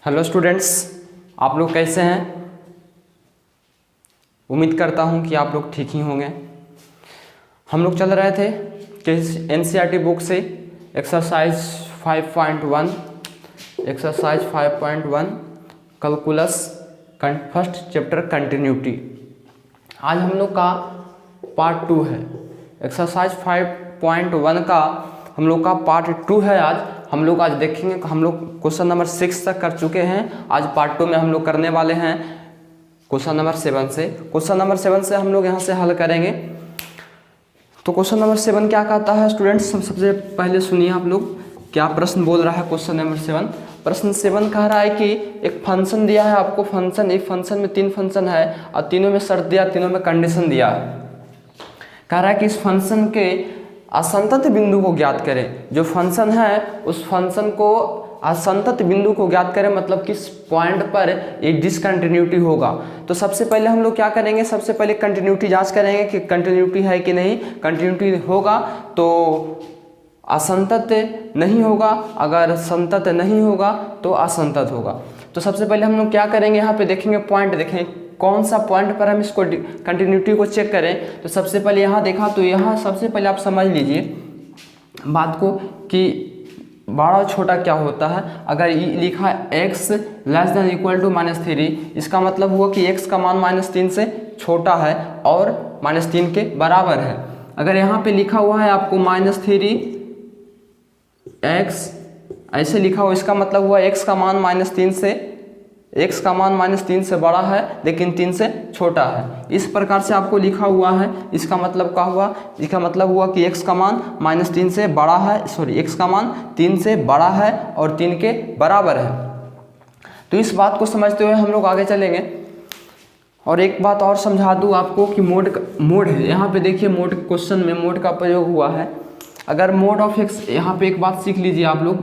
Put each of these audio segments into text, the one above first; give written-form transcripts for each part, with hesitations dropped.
Hello students, आप लोग कैसे हैं। उम्मीद करता हूं कि आप लोग ठीक ही होंगे। हम लोग चल रहे थे कि एनसीईआरटी बुक से exercise 5.1 calculus first chapter continuity. आज हम लोग का पार्ट 2 है। एक्सरसाइज 5.1 का हम लोग का पार्ट 2 है। आज हम लोग देखेंगे, हम लोग क्वेश्चन नंबर 6 तक कर चुके हैं। आज पार्ट 2 में हम लोग करने वाले हैं क्वेश्चन नंबर 7 से। क्वेश्चन नंबर 7 से हम लोग यहाँ से हल करेंगे। तो क्वेश्चन नंबर 7 क्या कहता है स्टूडेंट्स, सबसे पहले सुनिए आप लोग क्या प्रश्न बोल रहा है। क्वेश्चन नंबर 7, प्रश्न 7 कह रहा है कि एक फंक्शन दिया है आपको। फंक्शन, एक फंक्शन में 3 फंक्शन है और तीनों में शर्त दिया, तीनों में कंडीशन दिया है। कह रहा है कि इस फंक्शन के असंतत बिंदु को ज्ञात करें। जो फंक्शन है उस फंक्शन को असंतत बिंदु को ज्ञात करें, मतलब किस पॉइंट पर एक डिसकंटिन्यूटी होगा। तो सबसे पहले हम लोग क्या करेंगे, सबसे पहले कंटिन्यूटी जांच करेंगे कि कंटिन्यूटी है कि नहीं। कंटिन्यूटी होगा तो असंतत नहीं होगा, अगर संतत नहीं होगा तो असंतत होगा। तो सबसे पहले हम लोग क्या करेंगे, यहाँ पे देखेंगे पॉइंट, देखें कौन सा पॉइंट पर हम इसको कंटिन्यूटी को चेक करें। तो सबसे पहले यहाँ देखा, तो यहाँ सबसे पहले आप समझ लीजिए बात को कि बड़ा और छोटा क्या होता है। अगर लिखा x less than equal to -3, इसका मतलब हुआ कि x का मान -3 से छोटा है और -3 के बराबर है। अगर यहाँ पे लिखा हुआ है आपको -3x ऐसे लिखा हुआ, इसका मतलब हुआ x का मान -3 से बड़ा है लेकिन 3 से छोटा है। इस प्रकार से आपको लिखा हुआ है। इसका मतलब क्या हुआ, इसका मतलब हुआ कि x का मान -3 से बड़ा है, x का मान 3 से बड़ा है और 3 के बराबर है। तो इस बात को समझते हुए हम लोग आगे चलेंगे। और एक बात और समझा दूँ आपको कि मोड है। यहाँ पे देखिए मोड, क्वेश्चन में मोड का प्रयोग हुआ है। अगर मोड ऑफ x, यहाँ पे एक बात सीख लीजिए आप लोग,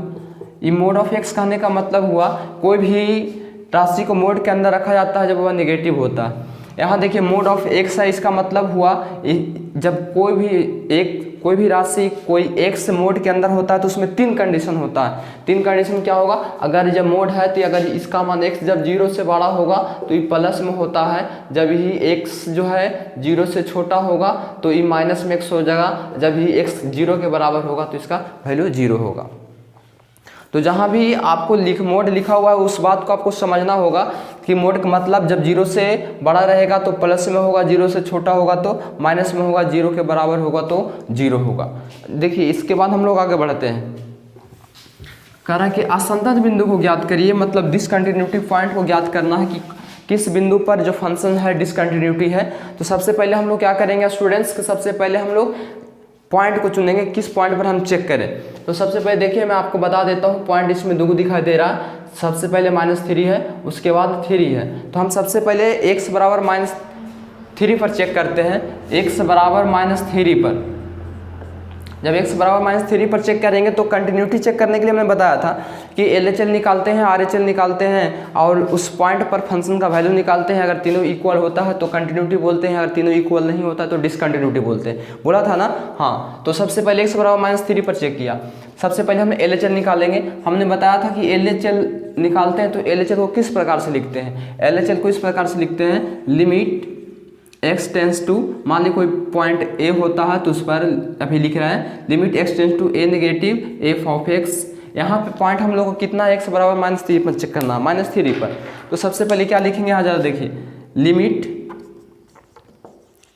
ये मोड ऑफ x कहने का मतलब हुआ कोई भी राशि को मोड के अंदर रखा जाता है जब वह नेगेटिव होता है। यहाँ देखिए मोड ऑफ x है, इसका मतलब हुआ जब कोई भी राशि कोई x मोड के अंदर होता है तो उसमें 3 कंडीशन होता है। 3 कंडीशन क्या होगा, अगर जब मोड है तो अगर इसका मान x जब 0 से बड़ा होगा तो ये प्लस में होता है, जब ही x जो है 0 से छोटा होगा तो ये माइनस में x हो जाएगा, जब ही x 0 के बराबर होगा तो इसका वैल्यू 0 होगा। तो जहाँ भी आपको मोड लिखा हुआ है उस बात को आपको समझना होगा कि मोड का मतलब जब 0 से बड़ा रहेगा तो प्लस में होगा, 0 से छोटा होगा तो माइनस में होगा, 0 के बराबर होगा तो 0 होगा। देखिए इसके बाद हम लोग आगे बढ़ते हैं। कह रहा है कि असंतत बिंदु को ज्ञात करिए, मतलब डिसकंटिन्यूटी पॉइंट को ज्ञात करना है कि किस बिंदु पर जो फंक्शन है डिसकंटिन्यूटी है। तो सबसे पहले हम लोग क्या करेंगे स्टूडेंट्स, के सबसे पहले हम लोग पॉइंट को चुनेंगे, किस पॉइंट पर हम चेक करें। तो सबसे पहले देखिए मैं आपको बता देता हूँ, पॉइंट इसमें 2 दिखाई दे रहा है। सबसे पहले -3 है, उसके बाद 3 है। तो हम सबसे पहले x बराबर -3 पर चेक करते हैं। x बराबर -3 पर, जब x बराबर -3 पर चेक करेंगे तो कंटिन्यूटी चेक करने के लिए मैंने बताया था कि LHL निकालते हैं, RHL निकालते हैं और उस पॉइंट पर फंक्शन का वैल्यू निकालते हैं। अगर तीनों इक्वल होता है तो कंटिन्यूटी बोलते हैं, अगर तीनों इक्वल नहीं होता है तो डिसकंटिन्यूटी बोलते हैं। बोला था ना, हाँ। तो सबसे पहले x बराबर -3 पर चेक किया। सबसे पहले हमने LHL निकालेंगे। हमने बताया था कि LHL निकालते हैं तो LHL को किस प्रकार से लिखते हैं। LHL को इस प्रकार से लिखते हैं, लिमिट x टेंस टू, मान ली कोई पॉइंट a होता है तो उस पर अभी लिख रहा है limit x tends to a negative f of x। यहाँ पे पॉइंट हम लोग को कितना x बराबर -3 पर चेक करना, -3 पर। तो सबसे पहले क्या लिखेंगे, यहाँ जरा देखिए, लिमिट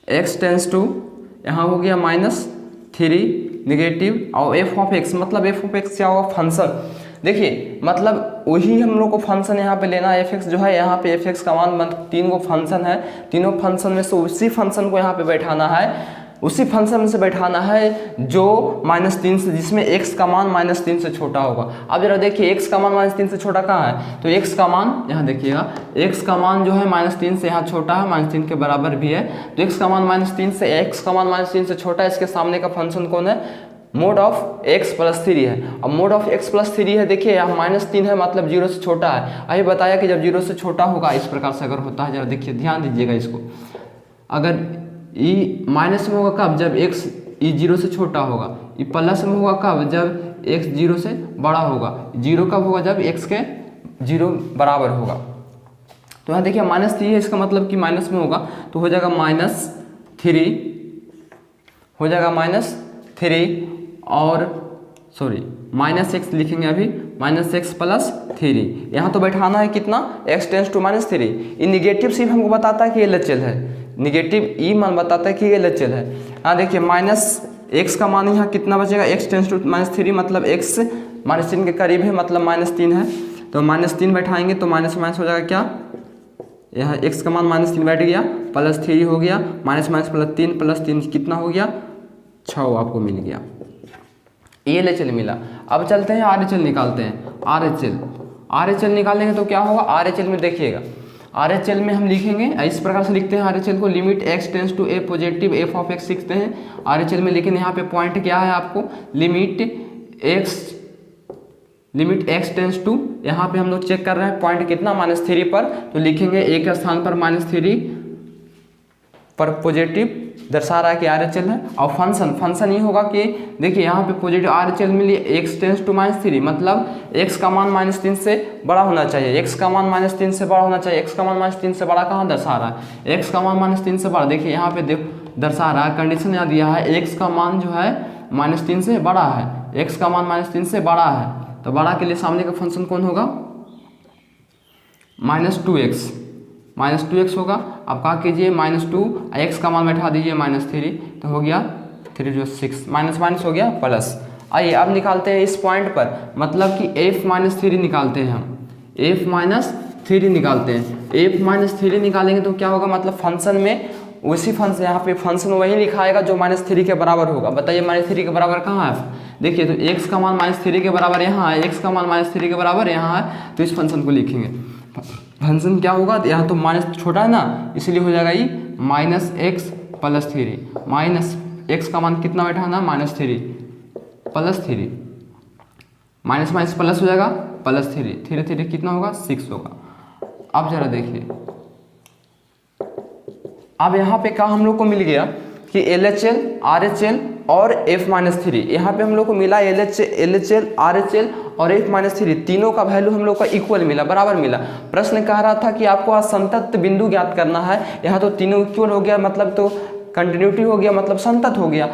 x टेंस टू, यहाँ हो गया -3 नेगेटिव और f ऑफ x, मतलब f ऑफ x क्या होगा, फंक्शन। देखिए मतलब वही हम लोग को फंक्शन यहाँ पे लेना है। fx जो है, यहाँ पे fx का मान 3 गो फंक्शन है, तीनों फंक्शन में से उसी फंक्शन को यहाँ पे बैठाना है, उसी फंक्शन में से बैठाना है जो -3 से, जिसमें x का मान -3 से छोटा होगा। अब जरा देखिए x का मान -3 से छोटा कहाँ है, तो x का मान यहाँ देखिएगा, x का मान जो है -3 से यहाँ छोटा है, -3 के बराबर भी है। तो x का मान -3 से, x का मान -3 से छोटा है, इसके सामने का फंक्शन कौन है, मोड ऑफ x + 3 है। अब मोड ऑफ x + 3 है, देखिए यहाँ -3 है, मतलब 0 से छोटा है। अभी बताया कि जब 0 से छोटा होगा इस प्रकार से अगर होता है, जरा देखिए ध्यान दीजिएगा इसको। अगर ई माइनस में होगा कब, जब x 0 से छोटा होगा। ये प्लस में होगा कब, जब x 0 से बड़ा होगा। 0 कब होगा, जब x के 0 बराबर होगा। तो यहाँ देखिए -3 है, इसका मतलब कि माइनस में होगा, तो हो जाएगा -3, हो जाएगा -3 और सॉरी -x लिखेंगे अभी, -x + 3। यहाँ तो बैठाना है कितना, x टेंस टू -3। ये निगेटिव सिर्फ हमको बताता है कि ये LHL है, निगेटिव ई मान बताता है कि ये LHL है। यहाँ देखिए -x का मान यहाँ कितना बचेगा, x टेंस टू -3 मतलब x -3 के करीब है, मतलब -3 है, तो -3 बैठाएंगे तो माइनस माइनस हो जाएगा क्या, यहाँ x का मान -3 बैठ गया, +3 हो गया, -3 + 3 कितना हो गया, 6 आपको मिल गया, ये LHL मिला। अब चलते हैं RHL निकालते हैं। RHL निकालेंगे तो क्या होगा, RHL में देखिएगा, RHL में हम लिखेंगे इस प्रकार से लिखते हैं RHL को, limit x tends to a positive f(x) लिखते हैं RHL में। लेकिन यहाँ पे पॉइंट क्या है आपको, लिमिट x टेंस टू, यहाँ पे हम लोग चेक कर रहे हैं पॉइंट कितना, -3 पर, तो लिखेंगे एक स्थान पर -3 पर पॉजिटिव दर्शा रहा है कि RHL है। और फंक्शन ये होगा कि देखिए यहाँ पे पॉजिटिव RHL में लिए x टेंस टू -3 मतलब x का मान -3 से बड़ा होना चाहिए, x का मान -3 से बड़ा होना चाहिए, x का मान -3 से बड़ा कहाँ दर्शा रहा है, x का मान -3 से बड़ा, देखिए यहाँ पे दर्शा रहा है, कंडीशन यहाँ दिया है x का मान जो है -3 से बड़ा है, x का मान -3 से बड़ा है, तो बड़ा के लिए सामने का फंक्शन कौन होगा, -2x होगा। अब क्या कीजिए, -2 x का मान बैठा दीजिए -3, तो हो गया 3 जो 6, माइनस हो गया प्लस। आइए अब निकालते हैं इस पॉइंट पर, मतलब कि f-3 निकालते हैं हम, f-3 निकालते हैं, f-3 निकालेंगे तो क्या होगा, मतलब फंक्शन में उसी फंक्शन, यहाँ पे फंक्शन वही लिखाएगा जो -3 के बराबर होगा। बताइए -3 के बराबर कहाँ है, देखिए तो x का मान -3 के बराबर यहाँ है, x का मान -3 के बराबर यहाँ है, तो इस फंक्शन को लिखेंगे। फंक्शन क्या होगा, यहाँ तो माइनस छोटा है ना, इसलिए हो जाएगा ये -x + 3, -x का मान कितना बैठा ना, -3 + 3, माइनस प्लस हो जाएगा +3, 3 कितना होगा, 6 होगा। अब जरा देखिए, अब यहाँ पे क्या हम लोग को मिल गया कि LHL, RHL और f-3, यहाँ पे हम लोग को मिला LHL, RHL और f-3 तीनों का वैल्यू हम लोग का इक्वल मिला, बराबर मिला। प्रश्न कह रहा था कि आपको असंतत बिंदु ज्ञात करना है, यहाँ तो तीनों इक्वल हो गया, मतलब तो कंटिन्यूटी हो गया, मतलब संतत हो गया,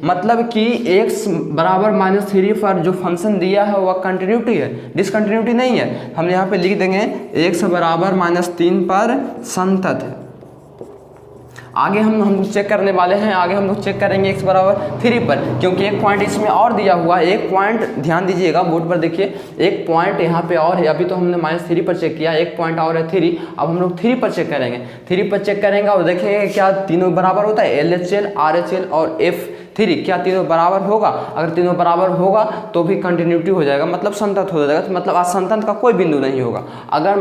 मतलब कि x बराबर -3 पर जो फंक्शन दिया है वह कंटिन्यूटी है, डिसकंटिन्यूटी नहीं है। हम यहाँ पे लिख देंगे x बराबर -3 पर संतत है। आगे हम लोग चेक करने वाले हैं, आगे हम लोग चेक करेंगे x बराबर 3 पर, क्योंकि एक पॉइंट इसमें और दिया हुआ है, एक पॉइंट ध्यान दीजिएगा बोर्ड पर, देखिए एक पॉइंट यहाँ पे और है, अभी तो हमने -3 पर चेक किया, एक पॉइंट और है 3, अब हम लोग 3 पर चेक करेंगे, 3 पर चेक करेंगे और देखेंगे क्या तीनों बराबर होता है, LHL, RHL और f-3 क्या तीनों बराबर होगा। अगर तीनों बराबर होगा तो भी कंटिन्यूटी हो जाएगा, मतलब संतत हो जाएगा, मतलब असंतत का कोई बिंदु नहीं होगा। अगर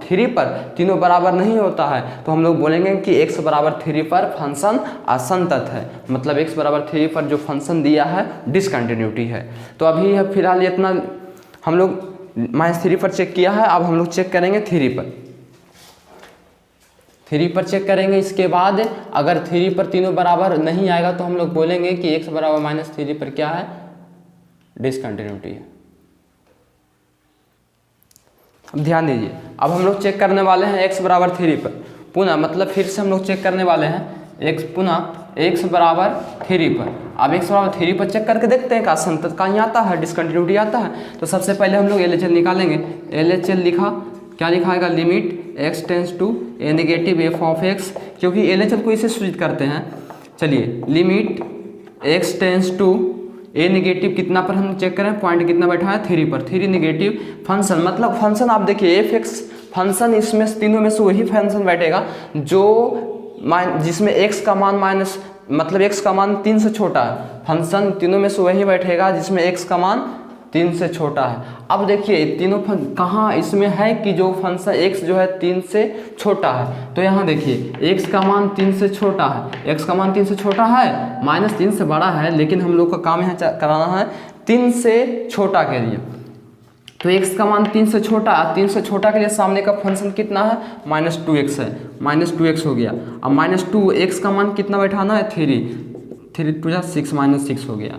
3 पर तीनों बराबर नहीं होता है तो हम लोग बोलेंगे कि x बराबर 3 पर फंक्शन असंतत है, मतलब x बराबर 3 पर जो फंक्शन दिया है डिसकंटिन्यूटी है। तो अभी फिलहाल इतना हम लोग -3 पर चेक किया है, अब हम लोग चेक करेंगे 3 पर चेक करेंगे। इसके बाद अगर 3 पर तीनों बराबर नहीं आएगा तो हम लोग बोलेंगे कि x बराबर -3 पर क्या है, डिसकंटिन्यूटी है। अब ध्यान दीजिए, अब हम लोग चेक करने वाले हैं x बराबर 3 पर, पुनः मतलब फिर से हम लोग चेक करने वाले हैं x बराबर 3 पर। अब x बराबर 3 पर चेक करके देखते हैं का संतत कहीं आता है, डिसकंटिन्यूटी आता है। तो सबसे पहले हम लोग LHL निकालेंगे, LHL लिखा, क्या लिखाएगा, limit x tends to a negative f(x), क्योंकि LHL को इसे सूचित करते हैं। चलिए limit x tends to a negative कितना पर हम चेक करें, पॉइंट कितना बैठा है 3 पर, 3 नेगेटिव फंक्शन, मतलब फंक्शन आप देखिए f(x) फंक्शन, इसमें तीनों में से वही फंक्शन बैठेगा जो जिसमें x का मान मतलब x का मान 3 से छोटा है, फंक्शन तीनों में से वही बैठेगा जिसमें x का मान 3 से छोटा है। अब देखिए तीनों कहाँ इसमें है कि जो फंक्शन x जो है 3 से छोटा है, तो यहाँ देखिए x का मान 3 से छोटा है, x का मान 3 से छोटा है, -3 से बड़ा है, लेकिन हम लोग का काम यहाँ कराना है 3 से छोटा के लिए। तो x का मान 3 से छोटा है, 3 से छोटा के लिए सामने का फंक्शन कितना है, -2x है, -2x हो गया। अब -2 x का मान कितना बैठाना है, 3 2 6 -6 हो गया।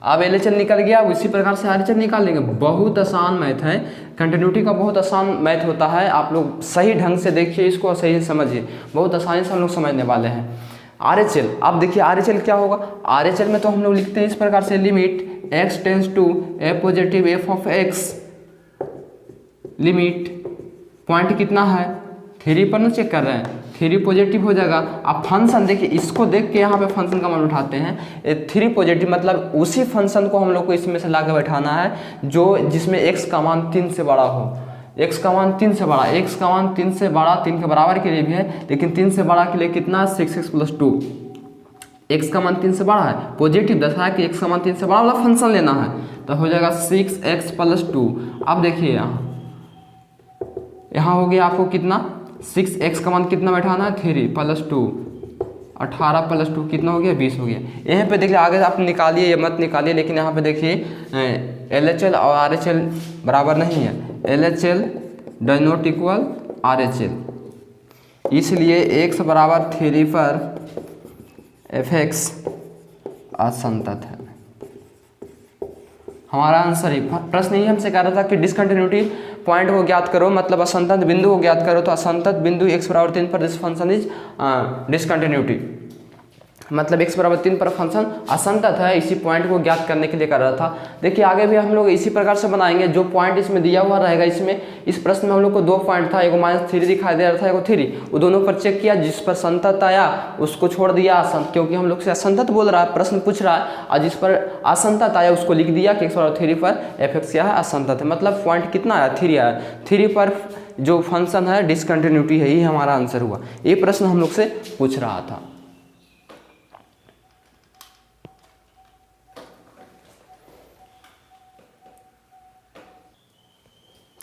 अब LHL निकल गया, उसी प्रकार से RHL निकाल लेंगे। बहुत आसान मैथ है, कंटिन्यूटी का बहुत आसान मैथ होता है। आप लोग सही ढंग से देखिए इसको और सही से समझिए, बहुत आसानी से हम लोग समझने वाले हैं। RHL, आप देखिए RHL क्या होगा। RHL में तो हम लोग लिखते हैं इस प्रकार से, limit x tends to a positive f of x, limit point कितना है 3 पर ना चेक कर रहे हैं, 3 पॉजिटिव हो जाएगा। अब फंक्शन देखिए, इसको देख के यहाँ पे फंक्शन का मान उठाते हैं। 3 पॉजिटिव मतलब उसी फंक्शन को हम लोग को इसमें से ला के बैठाना है जो जिसमें x का मान 3 से बड़ा हो। x का मान 3 से बड़ा, x का मान 3 से बड़ा 3 के बराबर के लिए भी है, लेकिन 3 से बड़ा के लिए कितना 6x + 2। x का मान 3 से बड़ा है, पॉजिटिव दर्शाया कि x का मान 3 से बड़ा वाला फंक्शन लेना है, तो हो जाएगा 6x + 2। अब देखिए यहाँ हो गया आपको कितना, 6x का मान कितना बैठाना है 3 + 2, 18 + 2 कितना हो गया 20 हो गया। यहाँ पे देखिए आगे आप निकालिए या मत निकालिए, लेकिन यहाँ पे देखिए LHL और RHL बराबर नहीं है। LHL does not equal RHL, इसलिए x बराबर 3 पर fx असंतत है। हमारा आंसर ही, प्रश्न ही हमसे कह रहा था कि डिसकंटिन्यूटी पॉइंट को ज्ञात करो, मतलब असंतत बिंदु को ज्ञात करो। तो असंतत बिंदु x बराबर 3 पर दिस फंक्शन इज डिसकंटिन्यूटी, मतलब x बराबर 3 पर फंक्शन असंतत है, इसी पॉइंट को ज्ञात करने के लिए कर रहा था। देखिए आगे भी हम लोग इसी प्रकार से बनाएंगे। जो पॉइंट इसमें दिया हुआ रहेगा, इसमें इस प्रश्न में हम लोग को 2 पॉइंट था, एगो -3 दिखाई दे रहा था, एगो 3, वो दोनों पर चेक किया, जिस पर संतत आया उसको छोड़ दिया असंत, क्योंकि हम लोग से असंतत बोल रहा है, प्रश्न पूछ रहा है, और जिस पर असंतत आया उसको लिख दिया कि x बराबर 3 पर fx क्या है असंतत है। मतलब पॉइंट कितना आया 3 आया, 3 पर जो फंक्शन है डिसकंटिन्यूटी है, यही हमारा आंसर हुआ। ये प्रश्न हम लोग से पूछ रहा था।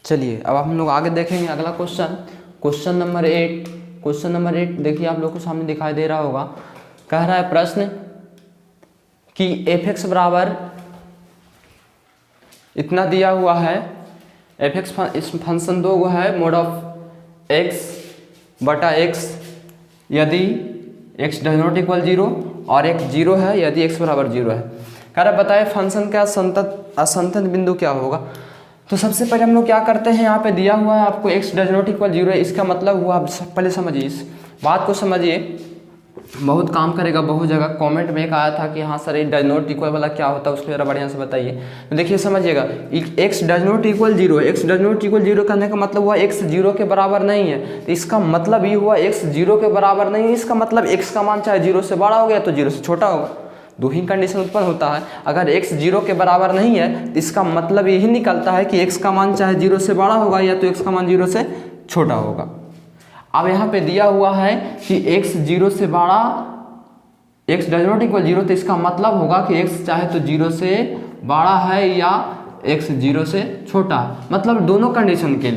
चलिए अब हम लोग आगे देखेंगे अगला question, question number 8। Question number 8 देखिए आप लोग को सामने दिखाई दे रहा होगा। कह रहा है प्रश्न कि fx बराबर इतना दिया हुआ है, fx इस फंक्शन 2 है, मोड ऑफ x बटा x यदि x डज नॉट इक्वल 0 और x 0 है यदि x बराबर 0 है। कह रहा बताए फंक्शन का असंतत बिंदु क्या होगा। तो सबसे पहले हम लोग क्या करते हैं, यहाँ पे दिया हुआ है आपको x डज नॉट इक्वल 0 है, इसका मतलब हुआ, पहले समझिए इस बात को, समझिए बहुत काम करेगा। बहुत जगह कमेंट में एक आया था कि हाँ सर ये डज नॉट इक्वल वाला क्या होता है, उसको जरा बढ़िया से बताइए। तो देखिए समझिएगा, x डज नॉट इक्वल 0 है, x डज नॉट इक्वल 0 कहने का मतलब हुआ x 0 के बराबर नहीं है, तो इसका मतलब ये हुआ x 0 के बराबर नहीं है, इसका मतलब x का मान चाहे 0 से बड़ा हो गया तो 0 से छोटा होगा। 2 ही कंडीशन उत्पन्न होता है। अगर x 0 के बराबर नहीं है तो इसका मतलब यही निकलता है कि x का मान चाहे 0 से बड़ा होगा या तो x का मान 0 से छोटा होगा। अब यहाँ पे दिया हुआ है कि x 0 से बड़ा, x डज नॉट इक्वल 0, तो इसका मतलब होगा कि x चाहे तो 0 से बड़ा है या x 0 से छोटा, मतलब दोनों कंडीशन के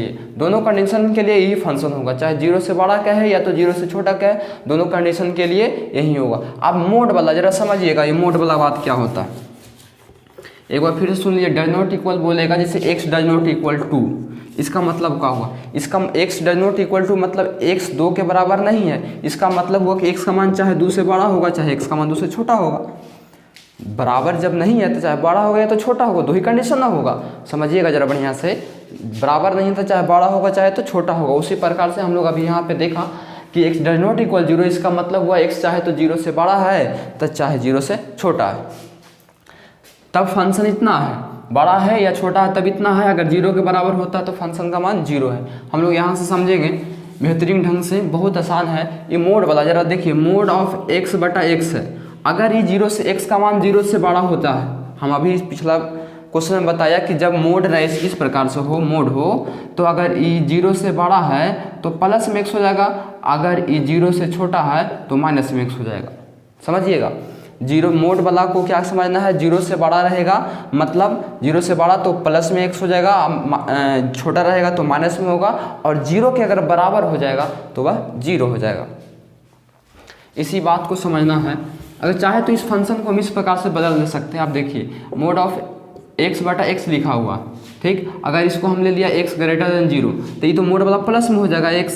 लिए यही फंक्शन होगा, चाहे 0 से बड़ा का है या तो 0 से छोटा का है, दोनों कंडीशन के लिए यही होगा। अब मोड वाला जरा समझिएगा, ये मोड वाला बात क्या होता है, एक बार फिर से सुन लीजिए। डज नॉट इक्वल बोलेगा जैसे x डज नॉट इक्वल 2, इसका मतलब क्या हुआ, इसका x डज नॉट इक्वल 2 मतलब x 2 के बराबर नहीं है, इसका मतलब हुआ कि x का मान चाहे 2 से बड़ा होगा चाहे x का मान 2 से छोटा होगा। बराबर जब नहीं है तो चाहे बड़ा होगा या तो छोटा होगा, 2 ही कंडीशन ना होगा। समझिएगा जरा बढ़िया से, बराबर नहीं तो चाहे बड़ा होगा चाहे तो छोटा होगा। उसी प्रकार से हम लोग अभी यहाँ पे देखा कि x डज नॉट इक्वल 0, इसका मतलब हुआ x चाहे तो 0 से बड़ा है तो चाहे 0 से छोटा है, तब फंक्शन इतना है, बड़ा है या छोटा है तब इतना है। अगर 0 के बराबर होता है तो फंक्शन का मान 0 है। हम लोग यहाँ से समझेंगे बेहतरीन ढंग से, बहुत आसान है। ये मोड वाला जरा देखिए, मोड ऑफ x बटा x है, अगर ये 0 से x का मान 0 से बड़ा होता है, हम अभी पिछला क्वेश्चन में बताया कि जब मोड रहे इस प्रकार से हो, मोड हो, तो अगर ये 0 से बड़ा है तो प्लस में x हो जाएगा, अगर ये 0 से छोटा है तो माइनस में x हो जाएगा। समझिएगा, 0 मोड वाला को क्या समझना है, 0 से बड़ा रहेगा मतलब 0 से बड़ा तो प्लस में x हो जाएगा, छोटा रहेगा तो माइनस में होगा, और 0 के अगर बराबर हो जाएगा तो वह 0 हो जाएगा। इसी बात को समझना है। अगर चाहे तो इस फंक्शन को हम इस प्रकार से बदल दे सकते हैं। आप देखिए मोड ऑफ x बटा x लिखा हुआ, ठीक, अगर इसको हम ले लिया x ग्रेटर देन 0 तो ये तो मोड वाला प्लस में हो जाएगा x,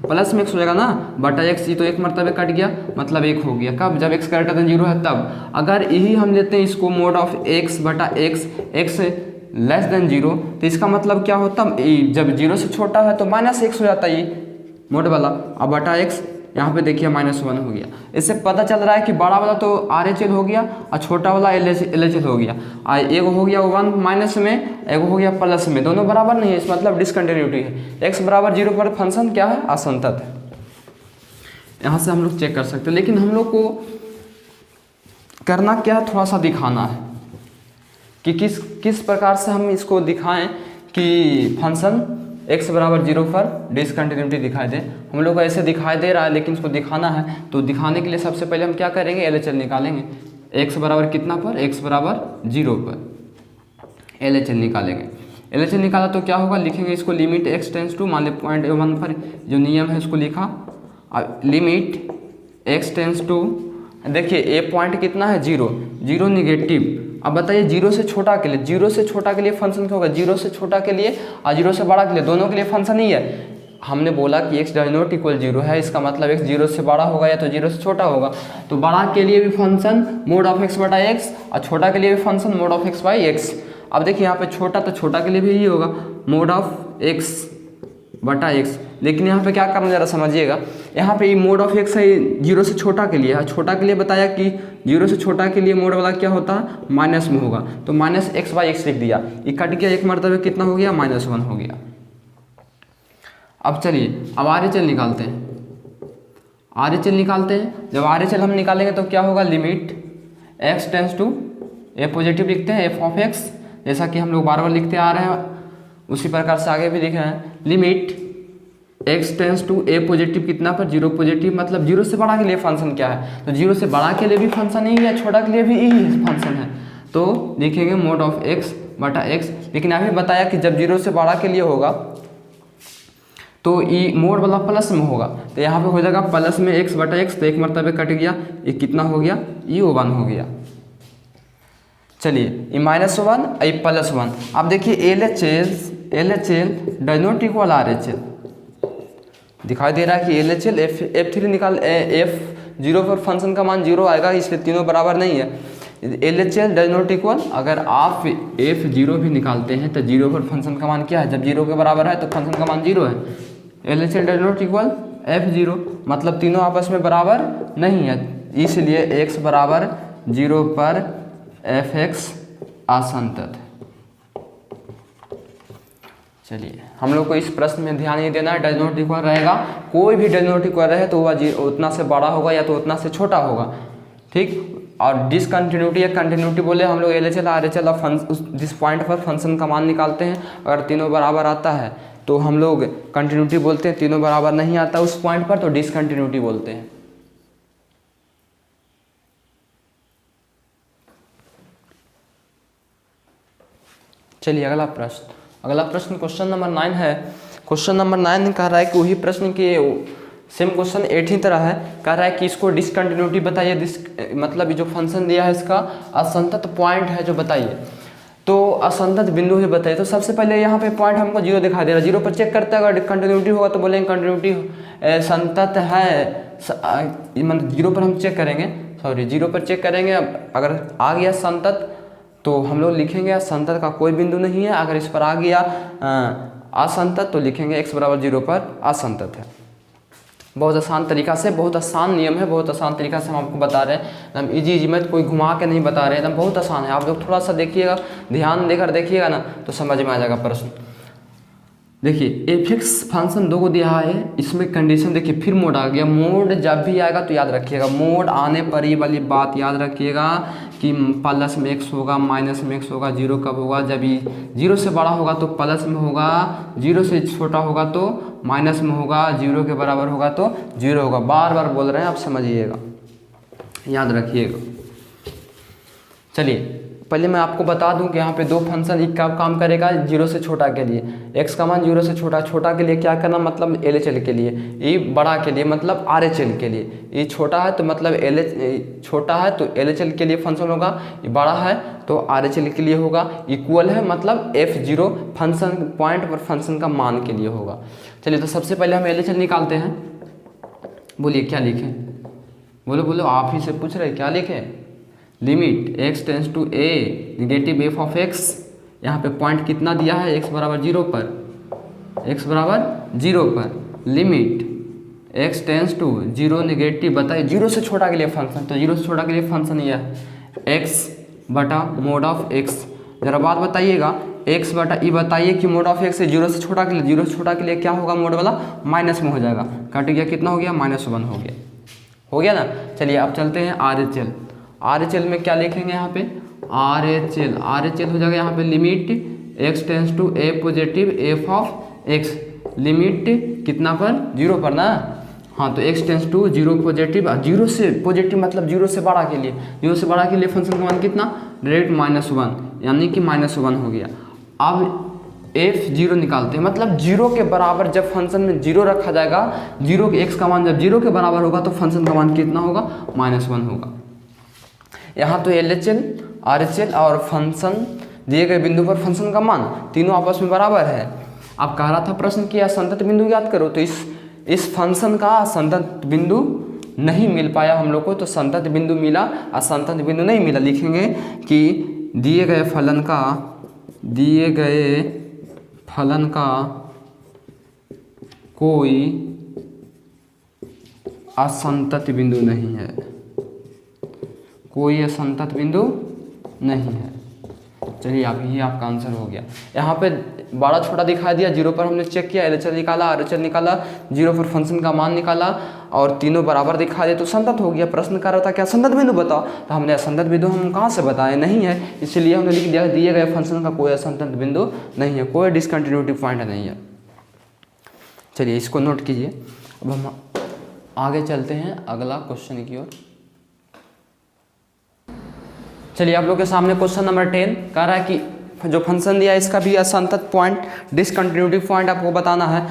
प्लस में x हो जाएगा ना, बटा x, ये तो एक मरतबे कट गया, मतलब 1 हो गया। कब? जब x ग्रेटर देन 0 है तब। अगर यही हम लेते हैं इसको मोड ऑफ x बटा x, x लेस देन 0, तो इसका मतलब क्या होता है, जब 0 से छोटा है तो -x हो जाता है ये मोड वाला। अब बटा x यहाँ पे देखिए -1 हो गया। इससे पता चल रहा है कि बड़ा वाला तो RHL हो गया और छोटा वाला LHL हो गया। एक हो गया 1 माइनस में, एक हो गया प्लस में, दोनों बराबर नहीं है, इस मतलब डिसकंटिन्यूटी है। x बराबर 0 पर फंक्शन क्या है? असंतत है। यहाँ से हम लोग चेक कर सकते हैं, लेकिन हम लोग को करना क्या है, थोड़ा सा दिखाना है कि किस प्रकार से हम इसको दिखाएं कि फंक्शन x बराबर 0 पर डिसकंटिन्यूटी दिखाई दे। हम लोग को ऐसे दिखाई दे रहा है, लेकिन इसको दिखाना है, तो दिखाने के लिए सबसे पहले हम क्या करेंगे, LHL निकालेंगे। x बराबर कितना पर? x बराबर 0 पर LHL निकालेंगे। LHL निकाला तो क्या होगा, लिखेंगे इसको लिमिट x टेंस टू, मान ली 0.1 पर जो नियम है उसको लिखा, लिमिट x टेंस टू, देखिए ए पॉइंट कितना है 0, 0 निगेटिव। अब बताइए 0 से छोटा के लिए, 0 से छोटा के लिए फंक्शन क्या होगा, 0 से छोटा के लिए और 0 से बड़ा के लिए, दोनों के लिए फंक्शन ही है। हमने बोला कि x डज नॉट इक्वल 0 है, इसका मतलब x 0 से बड़ा होगा या तो 0 से छोटा होगा। तो बड़ा के लिए भी फंक्शन मोड ऑफ x बटा x और छोटा के लिए भी function mode of x by x। अब देखिए यहाँ पे छोटा, तो छोटा के लिए भी यही होगा मोड ऑफ x बटा x। लेकिन यहाँ पे क्या करना, जरा समझिएगा, यहाँ पे ये मोड ऑफ x है 0 से छोटा के लिए है, छोटा के लिए बताया कि 0 से छोटा के लिए मोड वाला क्या होता है, माइनस में होगा, तो -x/x लिख दिया, ये कट गया, एक मरतबे कितना हो गया, -1 हो गया। अब चलिए अब RHL निकालते हैं। RHL निकालते हैं, जब RHL हम निकालेंगे तो क्या होगा, limit x tends to, A positive लिखते हैं f ऑफ x, जैसा कि हम लोग बार बार लिखते आ रहे हैं, उसी प्रकार से आगे भी लिख रहे हैं। Limit x tends to A positive कितना पर, 0 पॉजिटिव, मतलब 0 से बड़ा के लिए फंक्शन क्या है, तो 0 से बड़ा के लिए भी फंक्शन ही है, छोटा के लिए भी यही फंक्शन है, तो लिखेंगे मोड ऑफ x बटा x। लेकिन अभी बताया कि जब 0 से बड़ा के लिए होगा तो ये मोड वाला प्लस में होगा, तो यहाँ पे हो जाएगा प्लस में x बटा x, तो एक मरतबे कट गया, ये कितना हो गया, ये 1 हो गया। चलिए ये -1 ये +1। अब देखिए LHL does not equal RHL, दिखाई दे रहा है कि LHL F3 निकाल, F0 पर फंक्शन का मान 0 आएगा, इसलिए तीनों बराबर नहीं है। LHL डज नॉट इक्वल, अगर आप F0 भी निकालते हैं तो 0 पर फंक्शन का मान क्या है, जब 0 के बराबर है तो फंक्शन का मान 0 है। LHL does not equal F0, मतलब तीनों आपस में बराबर नहीं है, इसलिए x बराबर 0 पर fx असंतत है। चलिए हम लोग को इस प्रश्न में ध्यान ये देना है, डज नॉट इक्वल रहेगा, कोई भी डज नॉट इक्वल रहे तो वह उतना से बड़ा होगा या तो उतना से छोटा होगा, ठीक। और डिसकंटिन्यूटी या कंटिन्यूटी बोले हम लोग LHL RHL और जिस पॉइंट पर फंक्शन का मान निकालते हैं, अगर तीनों बराबर आता है तो हम लोग कंटिन्यूटी बोलते हैं, तीनों बराबर नहीं आता उस पॉइंट पर तो डिसकंटिन्यूटी बोलते हैं। चलिए अगला प्रश्न क्वेश्चन नंबर 9 है। क्वेश्चन नंबर 9 कह रहा है कि वही प्रश्न के सेम क्वेश्चन 8 ही तरह है, कह रहा है कि इसको डिसकंटिन्यूटी बताइए, मतलब जो फंक्शन दिया है इसका असंतत पॉइंट है जो बताइए, तो असंतत बिंदु ही बताइए। तो सबसे पहले यहाँ पे पॉइंट हमको 0 दिखाई दे रहा है, 0 पर चेक करते हैं, अगर कंटिन्यूटी होगा तो बोलेंगे कंटिन्यूटी संतत है, मतलब 0 पर हम चेक करेंगे, 0 पर चेक करेंगे, अगर आ गया संतत तो हम लोग लिखेंगे संतत का कोई बिंदु नहीं है, अगर इस पर आ गया असंतत तो लिखेंगे x बराबर 0 पर असंतत है। बहुत आसान तरीका से, बहुत आसान नियम है, बहुत आसान तरीका से हम आपको बता रहे हैं, एकदम इजी मत कोई घुमा के नहीं बता रहे हैं, एकदम बहुत आसान है। आप लोग थोड़ा सा देखिएगा, ध्यान देकर देखिएगा ना तो समझ में आ जाएगा प्रश्न। देखिए fx फंक्शन 2 को दिया है, इसमें कंडीशन देखिए फिर मोड आ गया, मोड जब भी आएगा तो याद रखिएगा, मोड आने पर ये वाली बात याद रखिएगा कि प्लस में x होगा, माइनस में x होगा, 0 कब होगा, जब 0 से बड़ा होगा तो प्लस में होगा, 0 से छोटा होगा तो माइनस में होगा, 0 के बराबर होगा तो 0 होगा। बार बार बोल रहे हैं, आप समझिएगा, याद रखिएगा। चलिए पहले मैं आपको बता दूं कि यहाँ पे 2 फंक्शन एक काम करेगा 0 से छोटा के लिए, x का मान 0 से छोटा के लिए क्या करना, मतलब LHL के लिए, ये बड़ा के लिए मतलब RHL के लिए, ये छोटा है तो मतलब छोटा है तो LHL के लिए फंक्शन होगा, ये बड़ा है तो RHL के लिए होगा, इक्वल है मतलब F0 फंक्शन पॉइंट पर फंक्शन का मान के लिए होगा। चलिए तो सबसे पहले हम LHL निकालते हैं। बोलिए क्या लिखें, बोलो बोलो, आप ही से पूछ रहे क्या लिखें। Limit x tends to a negative F of x, यहाँ पे पॉइंट कितना दिया है, x बराबर 0 पर, x बराबर 0 पर limit x tends to 0 negative, बताइए 0 से छोटा के लिए फंक्शन, तो 0 से छोटा के लिए फंक्शन यह है x बटा मोड ऑफ x। जरा बात बताइएगा, x बटा ई बताइए कि मोड ऑफ x से 0 से छोटा के लिए, 0 से छोटा के लिए क्या होगा, मोड वाला माइनस में हो जाएगा, कट गया, कितना हो गया, -1 हो गया ना। चलिए अब चलते हैं RHL। RHL में क्या लिखेंगे यहाँ पे, RHL हो जाएगा यहाँ पे limit x tends to a positive F of x, limit कितना पर, 0 पर ना, हाँ तो x टेंस टू 0 पॉजिटिव, 0 से पॉजिटिव मतलब 0 से बड़ा के लिए, 0 से बड़ा के लिए फंक्शन का मान कितना, डायरेक्ट -1, यानी कि -1 हो गया। अब f0 निकालते हैं, मतलब 0 के बराबर जब फंक्शन में 0 रखा जाएगा, 0 के x का मान जब 0 के बराबर होगा तो फंक्शन का मान कितना होगा, -1 होगा। यहाँ तो LHL RHL और फंक्शन दिए गए बिंदु पर फंक्शन का मान तीनों आपस में बराबर है। अब कह रहा था प्रश्न किया संतत बिंदु याद करो, तो इस फंक्शन का संतत बिंदु नहीं मिल पाया हम लोग को, तो संतत बिंदु मिला और संतत बिंदु नहीं मिला, लिखेंगे कि दिए गए फलन का कोई असंतत बिंदु नहीं है, कोई असंतत बिंदु नहीं है। चलिए अब ये आपका आंसर हो गया। यहाँ पे बड़ा छोटा दिखा दिया, 0 पर हमने चेक किया, LHL निकाला, RHL निकाला, 0 पर फंक्शन का मान निकाला और तीनों बराबर दिखा दिए तो संतत हो गया। प्रश्न कर रहा था क्या संतत बिंदु बताओ, तो हमने असंतत बिंदु हम कहाँ से बताए, नहीं है, इसलिए हमने लिख दिया दिए गए फंक्शन का कोई असंतत बिंदु नहीं है, कोई डिसकंटिन्यूटी पॉइंट नहीं है। चलिए इसको नोट कीजिए। अब हम आगे चलते हैं अगला क्वेश्चन की ओर। चलिए आप लोग के सामने क्वेश्चन नंबर 10 कह रहा है कि जो फंक्शन दिया है इसका भी असंतत पॉइंट, डिसकंटिन्यूटी पॉइंट आपको बताना है।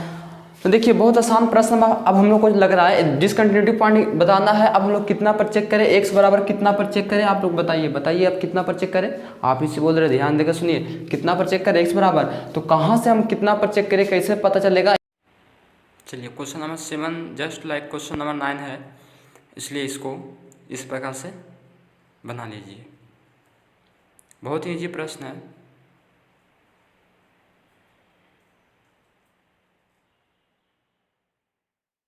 तो देखिए बहुत आसान प्रश्न, अब हम लोग को लग रहा है डिसकंटिन्यूटी पॉइंट बताना है। अब हम लोग कितना पर चेक करें, x बराबर कितना पर चेक करें, आप लोग बताइए अब कितना पर चेक करें, आप इसी बोल रहे, ध्यान देकर सुनिए, कितना पर चेक करें x बराबर, तो कहाँ से हम कितना पर चेक करें, कैसे पता चलेगा। चलिए question number 7 just like question number 9 है, इसलिए इसको इस प्रकार से बना लीजिए। बहुत ही ईजी प्रश्न है।